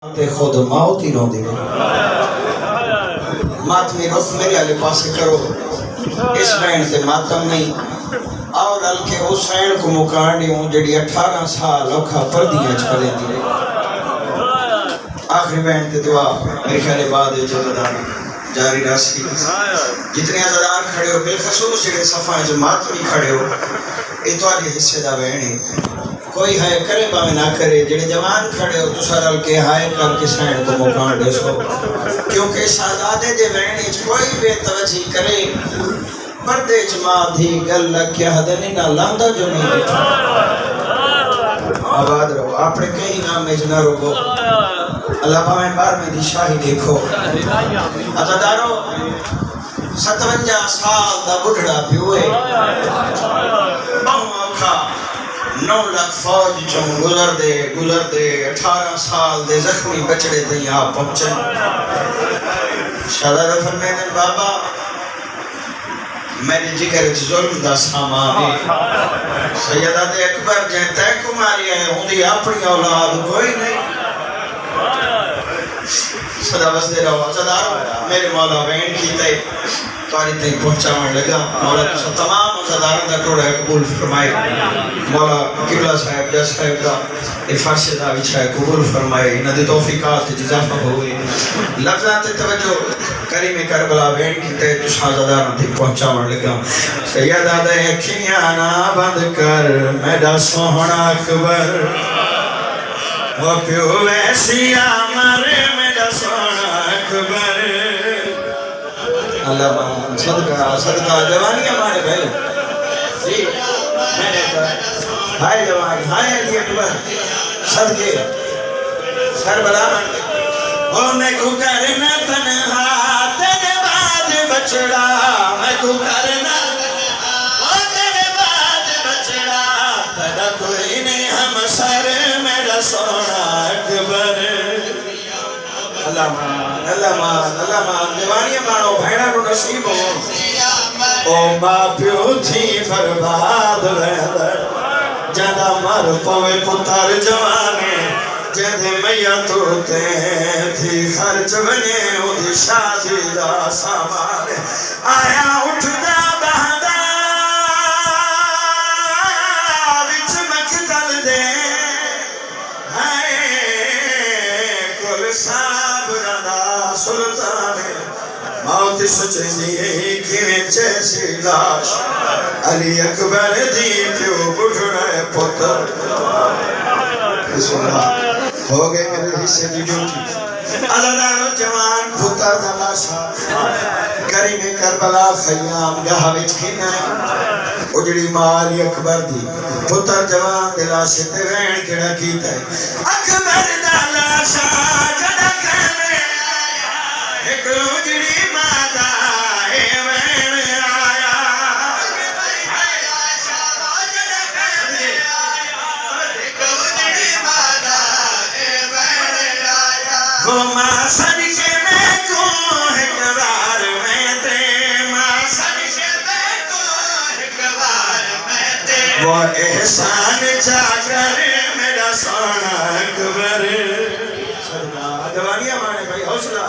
تے خود موت ہی روندی رہی۔ ماتمی رخ میرے والے پاسے کرو، اس بہن تے ماتم نہیں، اور ہلکے حسین کو مکانڈی ہوں جڑی 18 سال اوکھا پردیاں چلے دی رہی۔ آخری بہن تے دعا میرے خیال بعد جلدان جاری راسی جتنے عزدار کھڑے ہو بالخصوص جڑے صفحہ جو ماتمی کھڑے ہو اتوالی حصے دا بہن کوئی ہے کرے باوے نہ کرے جڑے جوان کھڑے ہو تو سرل کے ہائے کر کے سین کو مکان دے سو کیونکہ شہزادے دے وینچ کوئی بے توجہ کرے پردے چما دھی گل کیا حدنی نہ لاندہ جو نہیں دیتا آباد رہو اپنے کہیں نام میں جنہ رہو اللہ باوے بار میں دی شاہی دیکھو عزدارو 57 سال دا بڑھڑا پیوئے بہو اوکھا 9 لاکھ فوج چون گزر دے 18 سال دے زخمی بچڑے دے یہاں پہنچن شہزادہ فرمیدن بابا میری جگر ظلم دا سامان سیدہ دے اکبر جہاں تے کماری ہے ہوں دی اپنی اولاد کوئی نہیں صدا بس دے رہو عزدارو میرے مولا بہن کی تے تواری تک پہنچاوان لگا مولا تسا تمام عزداروں دا ٹوڑا قبول فرمائے مولا قبلہ صاحب جا صاحب دا فرش دا بچھائے قبول فرمائے انہا دی توفیقات جزافہ ہوئے لفظات توجہ کریم کربلا بین کی تے تسا عزداروں تک پہنچاوان لگا سیدہ دے کھیانا بند کر میڈا سوہنا اکبر وہ پیو ویسی آمارے میڈا سوہنا اکبر اللہ مان صدقہ جوانی ہمارے بھائی جی میں نے کہا ہائے جوانی ہائے علی اکبر صدقے کربلا او میں کو کرنا تنہا تیرے بعد بچڑا میں کو کرنا او تیرے بعد بچڑا تیرا کوئی نہیں ہم سر میرا سونا اکبر اللہ مان دیوانی مانو بھائنہ نو نصیب ہو او ماں پیو تھی برباد ویدر جدہ مر پوے پتر جوانے جدہ میاں توتے تھی خرچ بنے او دی شادی دا سامان آیا اٹھ دا بہدہ وچ مکتل دے کل سابرہ سلطان موت سچنی یہی کیویں چیسی لاش علی اکبر دی پیو بڑھڑے پتر بسم اللہ ہو گئے میرے حصے دی ڈیوٹی عزدار جوان پتر دلاشا کریم کربلا خیام گاہ وچ کھینا اجڑی ماں علی اکبر دی پتر جوان دلاشے تے رین کیڑا کیتا ہے اکبر دلاشا جڑا کہنے ایک اجڑی ماں دا اے وین آیا جڑا کہنے ایک اجڑی ماں دا اے وین آیا وہ ماں صدقے میں کو اقرار میں تے ماں صدقے میں کو اقرار میں تے وہ احسان چا کر میرا سونا اکبر دوانیاں مانے بھائی حوصلہ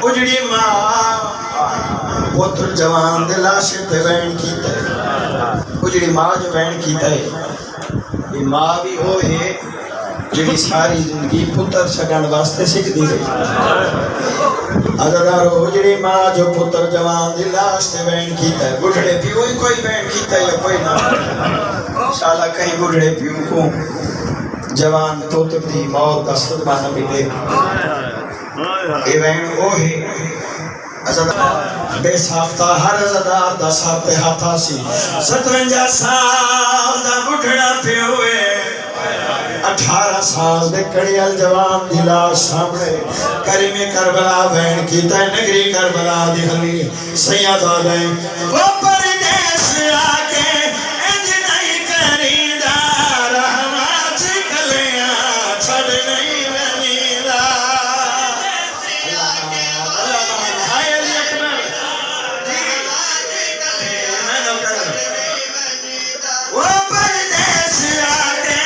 اجڑی ماں پتر جوان دلاشے تے بین کیتا ہے اجڑی ماں جو بین کیتا ہے یہ ماں بھی ہو ہے جڑی ساری زندگی پتر چھڑن واسطے سکھ دی گئی عزدارو اجڑی ماں جو پتر جوان دلاش تے بین کیتا ہے بڑھڑے پیو ہی کوئی بین کیتا ہے یا کوئی نہ شالا کہیں بڑھڑے پیو کو جوان پتر دی موت دا صدمہ نہ ملے ایوین او ہے عزدار بے ساختہ ہر عزدار دا ساتھ ہاتھا سی 57 سال دا بڑھڑا پیوئے 18 سال دے کڑیال جوان دلا سامنے کریم کربلا بین کیتا ہے نگری کربلا دی حلی سید آدھائیں وہ پردیس آگے انج نہیں کری دا رحمات کلیاں چھڑ نہیں بنی دا وہ پردیس آگے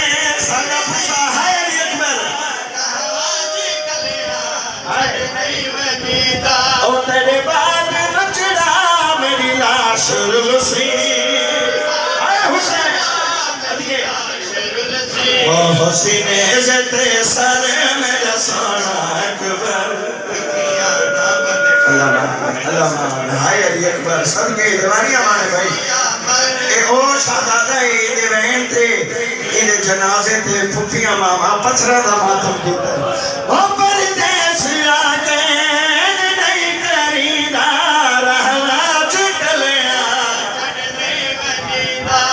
حسین عزت سر میرا سونا اکبر اللہ ہائے علی اکبر سب کے دیوانی ہمارے بھائی اے او شہزادہ ایدے بہن تھے ایدے جنازے تھے پھپیاں ماما پتھرہ دا ماتم کیتا ہے او پردیس آگے نہیں کریدہ رہنا چکلیا چڑھنے مجیدہ